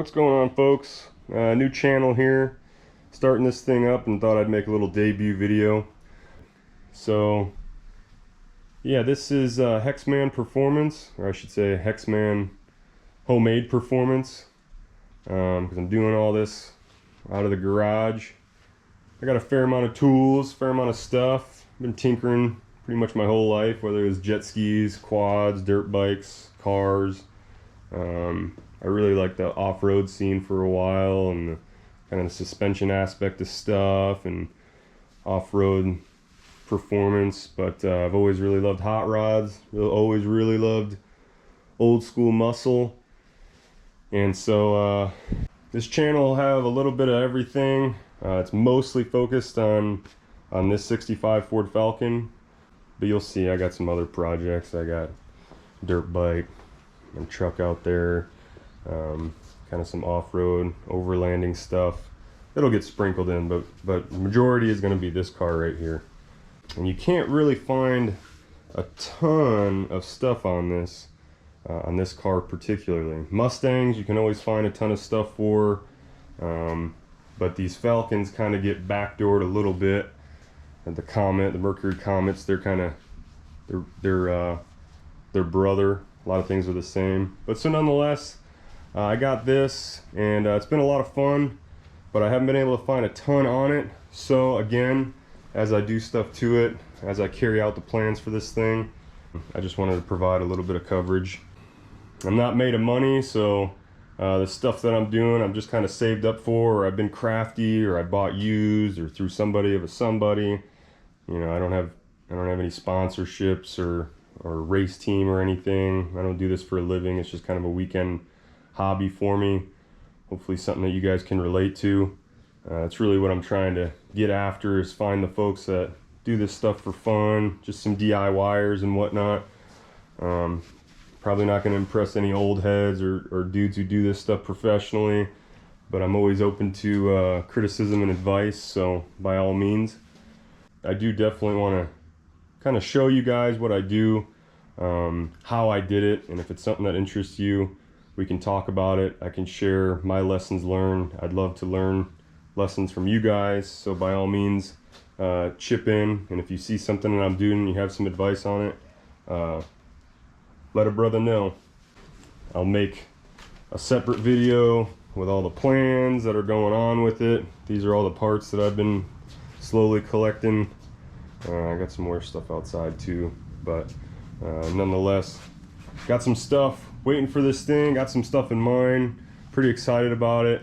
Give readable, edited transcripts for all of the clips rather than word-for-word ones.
What's going on, folks? New channel here, starting this thing up, and thought I'd make a little debut video. So yeah, this is Hexman Performance, or I should say Hexman Homemade Performance, because I'm doing all this out of the garage. I got a fair amount of tools, fair amount of stuff. I've been tinkering pretty much my whole life, whether it was jet skis, quads, dirt bikes, cars. I really liked the off-road scene for a while, and the kind of the suspension aspect of stuff and off-road performance. But I've always really loved hot rods. Always really loved old school muscle. And so this channel will have a little bit of everything. It's mostly focused on this 65 Ford Falcon, but you'll see I got some other projects. I got dirt bike and truck out there, kind of some off-road overlanding stuff. It'll get sprinkled in, but the majority is going to be this car right here. And you can't really find a ton of stuff on this car particularly. Mustangs you can always find a ton of stuff for, but these Falcons kind of get backdoored a little bit. And the Mercury Comets, they're kind of their brother. A lot of things are the same, but so nonetheless, I got this, and it's been a lot of fun, but I haven't been able to find a ton on it. So again, as I do stuff to it, as I carry out the plans for this thing, I just wanted to provide a little bit of coverage. I'm not made of money, so the stuff that I'm doing, I'm just kind of saved up for, or I've been crafty, or I bought used, or through somebody of a somebody. You know, I don't have any sponsorships or race team or anything. I don't do this for a living. It's just kind of a weekend hobby for me. Hopefully something that you guys can relate to. That's really what I'm trying to get after, is find the folks that do this stuff for fun, just some DIYers and whatnot. Probably not going to impress any old heads or dudes who do this stuff professionally, but I'm always open to criticism and advice, so by all means. I do definitely want to kind of show you guys what I do, how I did it, and if it's something that interests you, we can talk about it. I can share my lessons learned. I'd love to learn lessons from you guys, so by all means, chip in, and if you see something that I'm doing and you have some advice on it, let a brother know. I'll make a separate video with all the plans that are going on with it. These are all the parts that I've been slowly collecting. I got some more stuff outside too, but nonetheless, got some stuff waiting for this thing. Got some stuff in mind. Pretty excited about it.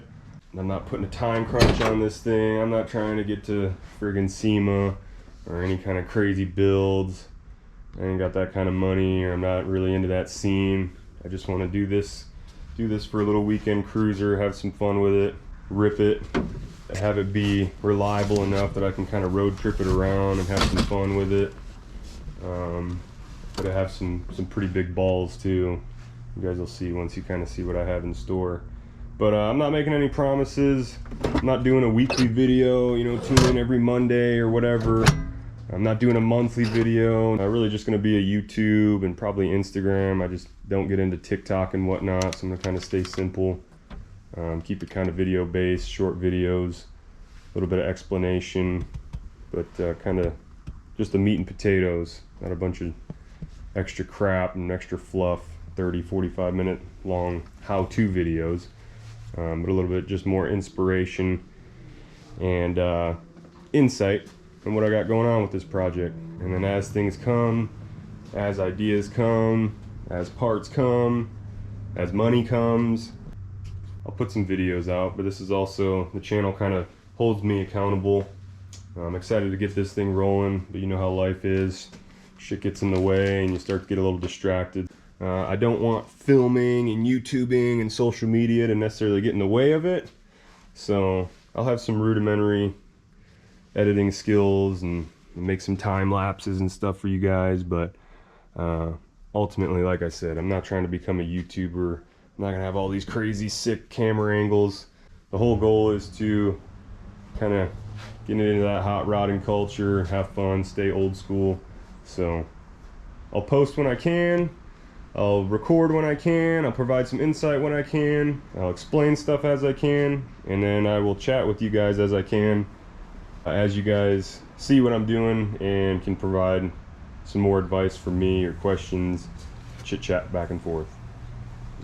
I'm not putting a time crunch on this thing. I'm not trying to get to friggin' SEMA or any kind of crazy builds. I ain't got that kind of money, or I'm not really into that scene. I just want to do this for a little weekend cruiser, have some fun with it, rip it, have it be reliable enough that I can kind of road trip it around and have some fun with it. But I have some pretty big balls too. You guys will see once you kind of see what I have in store. But I'm not making any promises. I'm not doing a weekly video, you know, tune in every Monday or whatever. I'm not doing a monthly video. I'm really just going to be a YouTube and probably Instagram. I just don't get into TikTok and whatnot, so I'm going to kind of stay simple. Keep it kind of video based, short videos, a little bit of explanation, but kind of just the meat and potatoes, not a bunch of extra crap and extra fluff, 30-45 minute long how-to videos, but a little bit just more inspiration and insight on what I got going on with this project. And then as things come, as ideas come, as parts come, as money comes, I'll put some videos out. But this is also, the channel kind of holds me accountable. I'm excited to get this thing rolling, but you know how life is. Shit gets in the way and you start to get a little distracted. I don't want filming and YouTubing and social media to necessarily get in the way of it. So I'll have some rudimentary editing skills and make some time lapses and stuff for you guys, but ultimately, like I said, I'm not trying to become a YouTuber. I'm not gonna have all these crazy sick camera angles. The whole goal is to kind of get into that hot rodding culture, have fun, stay old school. So I'll post when I can, I'll record when I can, I'll provide some insight when I can, I'll explain stuff as I can, and then I will chat with you guys as I can, as you guys see what I'm doing and can provide some more advice for me or questions, chit chat back and forth.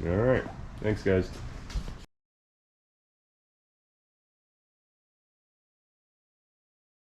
All right, thanks guys.